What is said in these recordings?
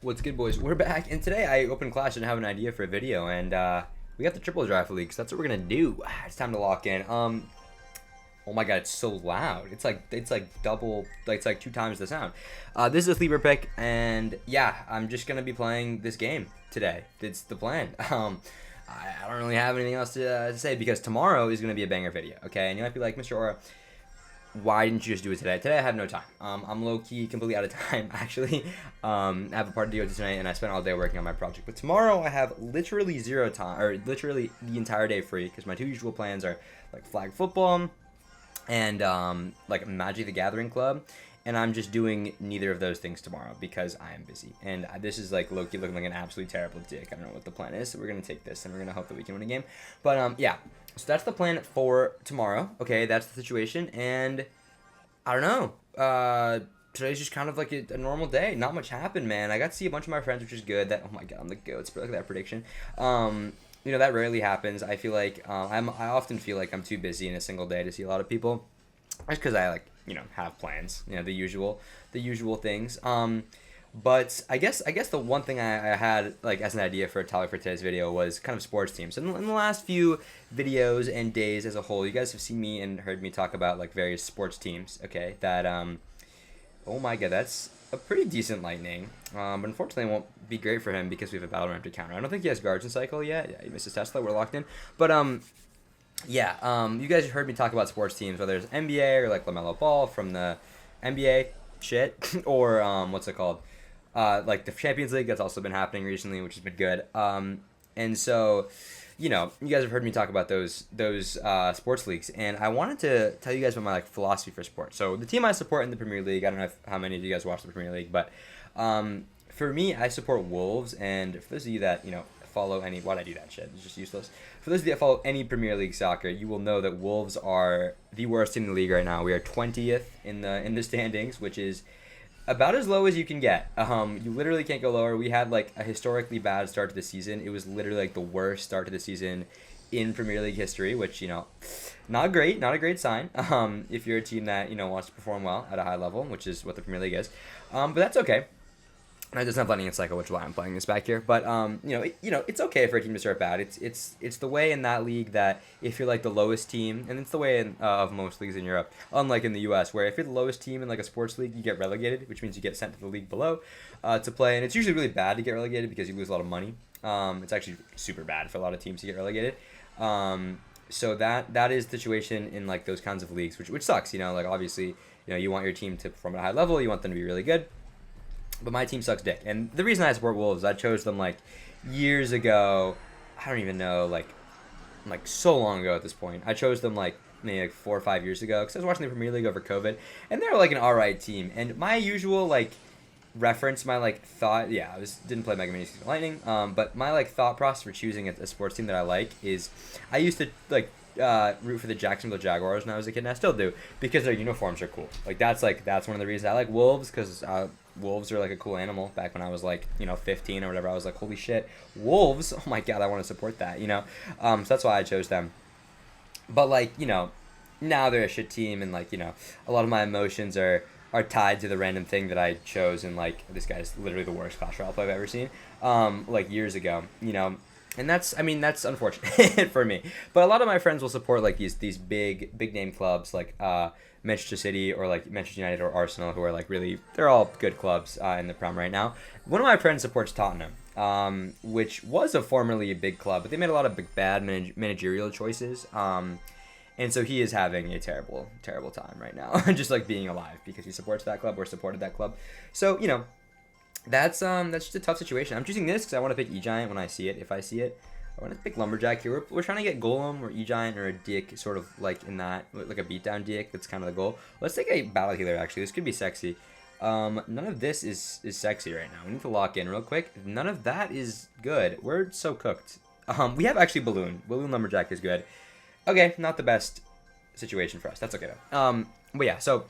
What's good, boys? We're back, and today I opened Clash and have an idea for a video, and we got the triple draft league, so that's what we're gonna do. It's time to lock in. Oh my god, it's so loud. It's like double, like it's like 2 times the sound. This is a sleeper pick, and yeah, I'm just gonna be playing this game today. It's the plan. I don't really have anything else to say because tomorrow is gonna be a banger video. Okay, and you might be like, Mr. Aura, why didn't you just do it today? Today I have no time. I'm low-key completely out of time, actually. I have a party to go to tonight, and I spent all day working on my project. But tomorrow I have literally zero time, or literally the entire day free, because my two usual plans are like flag football and like Magic the Gathering Club. And I'm just doing neither of those things tomorrow because I am busy. And this is like Loki looking like an absolutely terrible dick. I don't know what the plan is. So we're going to take this and we're going to hope that we can win a game. But yeah, so that's the plan for tomorrow. Okay, that's the situation. And I don't know. Today's just kind of like a normal day. Not much happened, man. I got to see a bunch of my friends, which is good. That, oh my god, I'm the goat. Look at that prediction. You know, that rarely happens. I feel like I often feel like I'm too busy in a single day to see a lot of people. Just because I have plans, the usual things. But I guess the one thing I had like as an idea for a topic for today's video was kind of sports teams. And in the last few videos and days as a whole, you guys have seen me and heard me talk about like various sports teams. Okay, that oh my god, that's a pretty decent lightning. But unfortunately, it won't be great for him because we have a battle ramp to counter. I don't think he has guards in cycle yet. Yeah, he missed his Tesla. We're locked in. But yeah, you guys have heard me talk about sports teams, whether it's NBA or like LaMelo Ball from the NBA shit, or what's it called? Like the Champions League, that's also been happening recently, which has been good. And so, you guys have heard me talk about those sports leagues, and I wanted to tell you guys about my like philosophy for sports. So the team I support in the Premier League, I don't know how many of you guys watch the Premier League, but for me, I support Wolves, and for those of you that follow any, why'd I do that shit? It's just useless. For those of you that follow any Premier League soccer, you will know that Wolves are the worst team in the league right now. We are 20th in the standings, which is about as low as you can get. You literally can't go lower. We had like a historically bad start to the season. It was literally like the worst start to the season in Premier League history, which not a great sign. If you're a team that wants to perform well at a high level, which is what the Premier League is. But that's okay. I just have lightning in cycle, which is why I'm playing this back here. But it's okay for a team to start bad. It's the way in that league that if you're like the lowest team, and it's the way of most leagues in Europe, unlike in the U.S., where if you're the lowest team in like a sports league, you get relegated, which means you get sent to the league below to play, and it's usually really bad to get relegated because you lose a lot of money. It's actually super bad for a lot of teams to get relegated. So that is the situation in like those kinds of leagues, which sucks. Like obviously you want your team to perform at a high level, you want them to be really good. But my team sucks dick. And the reason I support Wolves, I chose them like years ago. I don't even know, like so long ago at this point. I chose them like maybe like 4 or 5 years ago because I was watching the Premier League over COVID, and they were like an alright team. And my usual like reference, my like thought, yeah, didn't play Mega Mini Season Lightning. But my like thought process for choosing a sports team that I like is I used to like root for the Jacksonville Jaguars when I was a kid, and I still do because their uniforms are cool. That's one of the reasons I like Wolves, because wolves are like a cool animal. Back when I was like 15 or whatever, I was like, holy shit, wolves, oh my god, I want to support that. So that's why I chose them. But like now they're a shit team, and like a lot of my emotions are tied to the random thing that I chose, and like this guy's literally the worst Clash Royale player I've ever seen like years ago. And that's unfortunate for me. But a lot of my friends will support like these big name clubs like Manchester City or like Manchester United or Arsenal, who are like really, they're all good clubs in the Prem right now. One of my friends supports Tottenham, which was formerly a big club, but they made a lot of bad managerial choices. And so he is having a terrible time right now, just like being alive because he supports that club or supported that club. So that's just a tough situation. I'm choosing this because I want to pick E-Giant when I see it. If I see it, I want to pick Lumberjack here. We're trying to get Golem or E-Giant or a Dick, sort of like in that, like a beatdown Dick. That's kind of the goal. Let's take a Battle Healer, actually. This could be sexy. None of this is sexy right now. We need to lock in real quick. None of that is good. We're so cooked. We have actually Balloon. Balloon Lumberjack is good. Okay, not the best situation for us. That's okay, though. But yeah, so,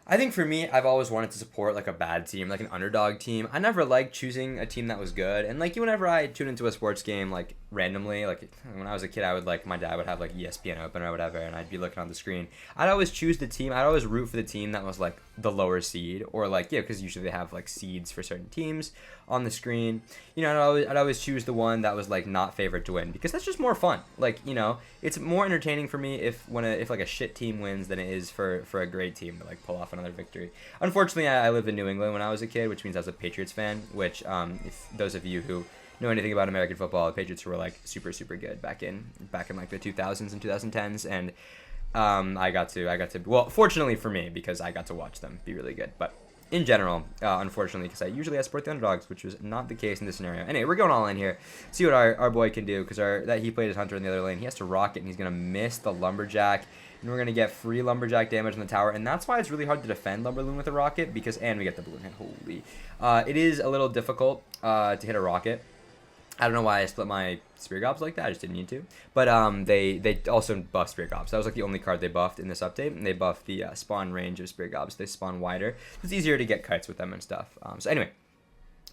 I think for me, I've always wanted to support like a bad team, like an underdog team. I never liked choosing a team that was good. And like whenever I tune into a sports game like randomly, like when I was a kid, I would like, my dad would have like ESPN open or whatever, and I'd be looking on the screen. I'd always choose the team. I'd always root for the team that was like the lower seed, or like, yeah, because usually they have like seeds for certain teams on the screen. You know, I'd always choose the one that was like not favored to win, because that's just more fun. Like, you know, it's more entertaining for me if like a shit team wins than it is for a great team to like pull off another victory. Unfortunately, I lived in New England when I was a kid, which means I was a Patriots fan. Which, if those of you who know anything about American football, the Patriots were like super good back in like the 2000s and 2010s, and I got to, well, fortunately for me, because I got to watch them be really good. But in general, unfortunately, because I usually support the underdogs, which was not the case in this scenario. Anyway, we're going all in here. See what our boy can do, because that he played as Hunter in the other lane. He has to rocket, and he's going to miss the Lumberjack. And we're going to get free Lumberjack damage on the tower. And that's why it's really hard to defend Lumberloon with a rocket, because, and we get the balloon hit. Holy. It is a little difficult to hit a rocket. I don't know why I split my Spear Gobs like that. I just didn't need to. But they also buffed Spear Gobs. That was like the only card they buffed in this update. And they buffed the spawn range of Spear Gobs. They spawn wider. It's easier to get kites with them and stuff. So anyway.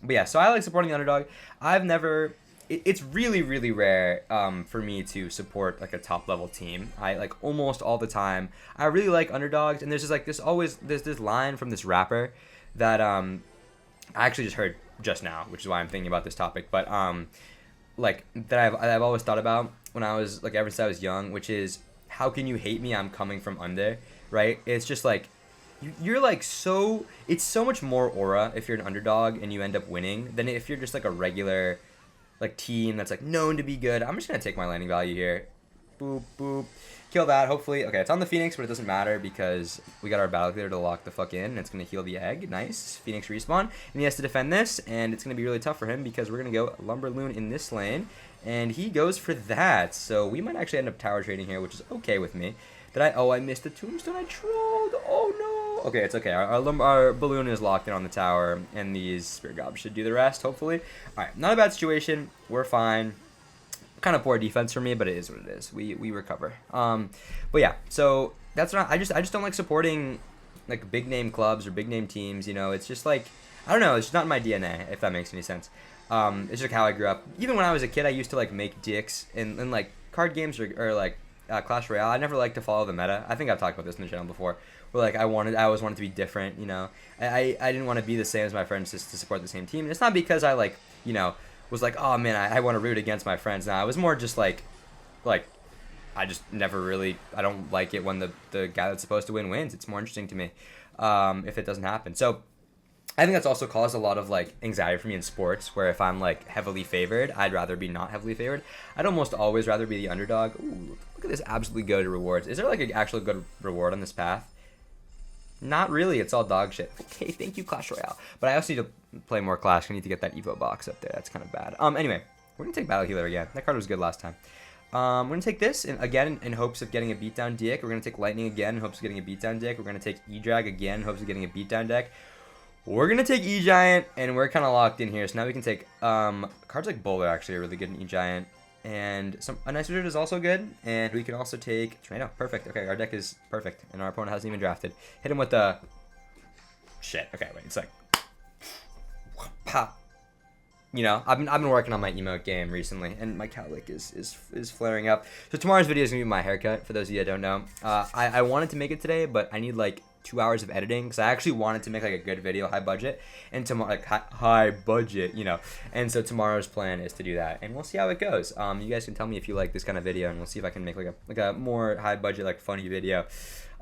But yeah, so I like supporting the underdog. I've never... It's really, really rare for me to support like a top level team. I like almost all the time. I really like underdogs. And there's just like there's this line from this rapper that I actually just heard just now, which is why I'm thinking about this topic, but like that I've always thought about when I was like, ever since I was young, which is, how can you hate me? I'm coming from under, right? It's just like you're like, so it's so much more aura if you're an underdog and you end up winning than if you're just like a regular like team that's like known to be good. I'm just gonna take my landing value here. Boop boop. Kill that, hopefully. Okay, it's on the Phoenix, but it doesn't matter because we got our Battle Cleaver to lock the fuck in, and it's going to heal the egg. Nice. Phoenix respawn. And he has to defend this, and it's going to be really tough for him because we're going to go Lumberloon in this lane, and he goes for that. So we might actually end up tower trading here, which is okay with me. I missed the tombstone. I trolled. Oh, no. Okay, it's okay. Our balloon is locked in on the tower, and these Spear Gobs should do the rest, hopefully. All right, not a bad situation. We're fine. Kind of poor defense for me, but it is what it is. We recover. But yeah, so that's not. I just don't like supporting like big name clubs or big name teams. You know, it's just like, I don't know. It's just not in my DNA, if that makes any sense. It's just how I grew up. Even when I was a kid, I used to like make dicks in like card games or like Clash Royale. I never liked to follow the meta. I think I've talked about this in the channel before. Where like I always wanted to be different. You know, I didn't want to be the same as my friends just to support the same team. And it's not because I like, you know, was like, oh man, I want to root against my friends. Now, I was more just like I just never really, I don't like it when the guy that's supposed to win wins. It's more interesting to me if it doesn't happen. So I think that's also caused a lot of like anxiety for me in sports, where if I'm like heavily favored, I'd rather be not heavily favored. I'd almost always rather be the underdog. Ooh, look at this absolutely good rewards. Is there like an actual good reward on this path? Not really. It's all dog shit. Okay, thank you, Clash Royale. But I also need to play more Clash. I need to get that Evo box up there. That's kind of bad. Anyway, we're going to take Battle Healer again. That card was good last time. We're going to take this again in hopes of getting a beatdown deck. We're going to take Lightning again in hopes of getting a beatdown deck. We're going to take E-Drag again in hopes of getting a beatdown deck. We're going to take E-Giant, and we're kind of locked in here. So now we can take cards like Bowler actually are really good in E-Giant. And a nice wizard is also good, and we can also take Tornado. Perfect. Okay, our deck is perfect, and our opponent hasn't even drafted. Hit him with the shit. Okay, wait. It's like pop. You know, I've been working on my emote game recently, and my cowlick is flaring up. So tomorrow's video is gonna be my haircut. For those of you that don't know, I wanted to make it today, but I need like 2 hours of editing because I actually wanted to make like a good video, high budget, and tomorrow like high budget, you know. And so tomorrow's plan is to do that, and we'll see how it goes. You guys can tell me if you like this kind of video, and we'll see if I can make like a more high budget, like funny video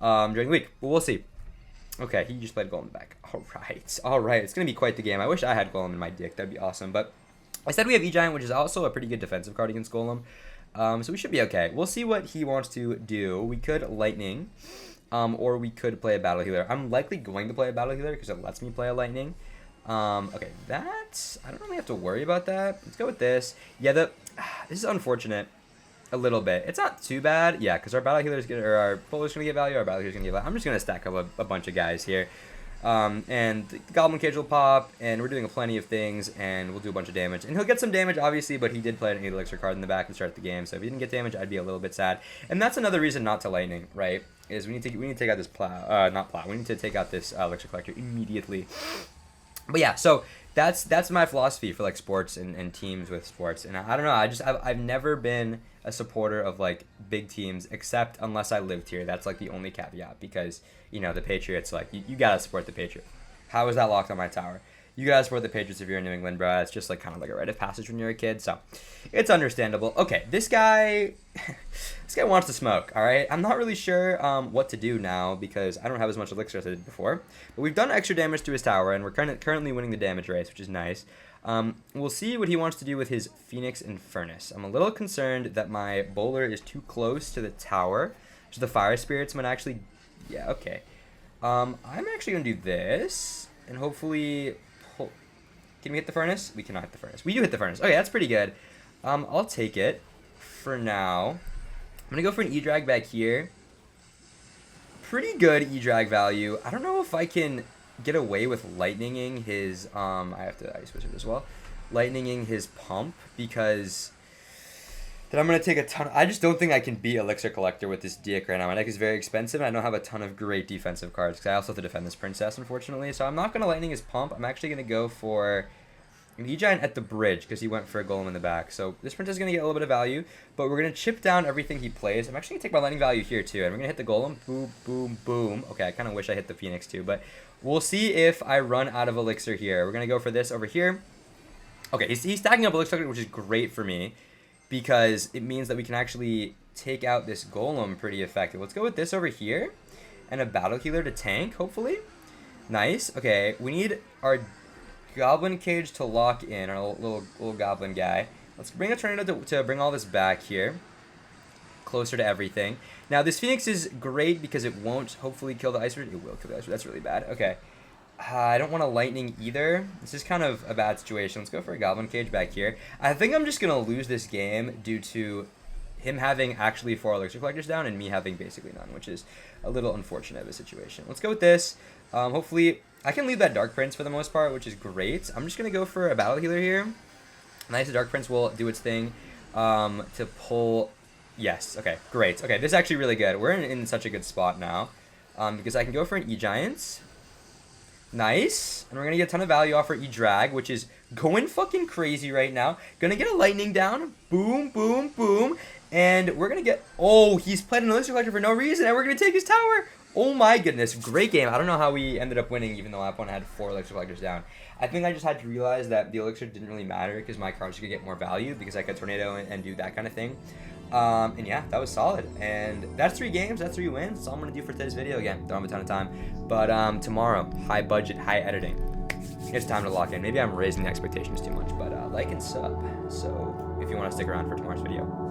during the week. But we'll see. Okay, he just played Golem back. All right. It's gonna be quite the game. I wish I had Golem in my deck. That'd be awesome. But I said we have E-Giant, which is also a pretty good defensive card against Golem. So we should be okay. We'll see what he wants to do. We could Lightning. Or we could play a Battle Healer. I'm likely going to play a Battle Healer because it lets me play a Lightning. Okay, that's... I don't really have to worry about that. Let's go with this. Yeah, this is unfortunate a little bit. It's not too bad. Yeah, because our Battle Healer is going to... Or our Bowler's going to get value, our Battle Healer's going to get value. I'm just going to stack up a bunch of guys here. And the Goblin Cage will pop, and we're doing plenty of things, and we'll do a bunch of damage. And he'll get some damage, obviously, but he did play an 8 elixir card in the back to start the game, so if he didn't get damage, I'd be a little bit sad. And that's another reason not to Lightning, right? Is we need to take out this we need to take out this elixir collector immediately. But yeah, so that's my philosophy for like sports and teams with sports. And I don't know, I've never been a supporter of like big teams, except unless I lived here. That's like the only caveat, because you know the Patriots, like you gotta support the Patriots. How is that locked on my tower? You gotta support the Patriots if you're in New England, bro. It's just like kind of like a rite of passage when you're a kid, so it's understandable. Okay, this guy wants to smoke. All right, I'm not really sure what to do now because I don't have as much elixir as I did before. But we've done extra damage to his tower, and we're currently winning the damage race, which is nice. We'll see what he wants to do with his Phoenix and Furnace. I'm a little concerned that my bowler is too close to the tower, so the fire spirits might actually. Yeah, okay. I'm actually gonna do this, and hopefully. Can we hit the furnace? We cannot hit the furnace. We do hit the furnace. Okay, that's pretty good. I'll take it for now. I'm going to go for an E-drag back here. Pretty good E-drag value. I don't know if I can get away with lightninging his... I have to Ice Wizard as well. Lightninging his pump because... Then I'm going to take a ton... I just don't think I can beat Elixir Collector with this Dick right now. My deck is very expensive, and I don't have a ton of great defensive cards, because I also have to defend this Princess, unfortunately. So I'm not going to Lightning his Pump. I'm actually going to go for an E-Giant at the bridge, because he went for a Golem in the back. So this Princess is going to get a little bit of value, but we're going to chip down everything he plays. I'm actually going to take my Lightning value here, too, and we're going to hit the Golem. Boom, boom, boom. Okay, I kind of wish I hit the Phoenix, too, but we'll see if I run out of Elixir here. We're going to go for this over here. Okay, he's stacking up Elixir, which is great for me, because it means that we can actually take out this Golem pretty effective. Let's go with this over here, and a Battle Healer to tank, hopefully. Nice. Okay, we need our Goblin Cage to lock in, our little Goblin guy. Let's bring a Tornado to bring all this back here, closer to everything. Now, this Phoenix is great because it won't hopefully kill the Ice Wizard. It will kill the Ice Wizard. That's really bad. Okay. I don't want to Lightning either. This is kind of a bad situation. Let's go for a Goblin Cage back here. I think I'm just going to lose this game due to him having actually 4 Elixir Collectors down and me having basically none, which is a little unfortunate of a situation. Let's go with this. Hopefully, I can leave that Dark Prince for the most part, which is great. I'm just going to go for a Battle Healer here. Nice, Dark Prince will do its thing to pull... Yes, okay, great. Okay, this is actually really good. We're in such a good spot now because I can go for an E-Giant. Nice. And we're going to get a ton of value off our E-Drag, which is going fucking crazy right now. Going to get a Lightning down. Boom, boom, boom. And we're going to get... Oh, he's played an Elixir Collector for no reason, and we're going to take his tower. Oh my goodness. Great game. I don't know how we ended up winning, even though I had 4 Elixir Collectors down. I think I just had to realize that the Elixir didn't really matter because my cards could get more value because I could Tornado and do that kind of thing. And yeah, that was solid. And that's 3 games, that's 3 wins. That's all I'm going to do for today's video. Again, don't have a ton of time. But tomorrow, high budget, high editing. It's time to lock in. Maybe I'm raising the expectations too much, but like and sub. So if you want to stick around for tomorrow's video.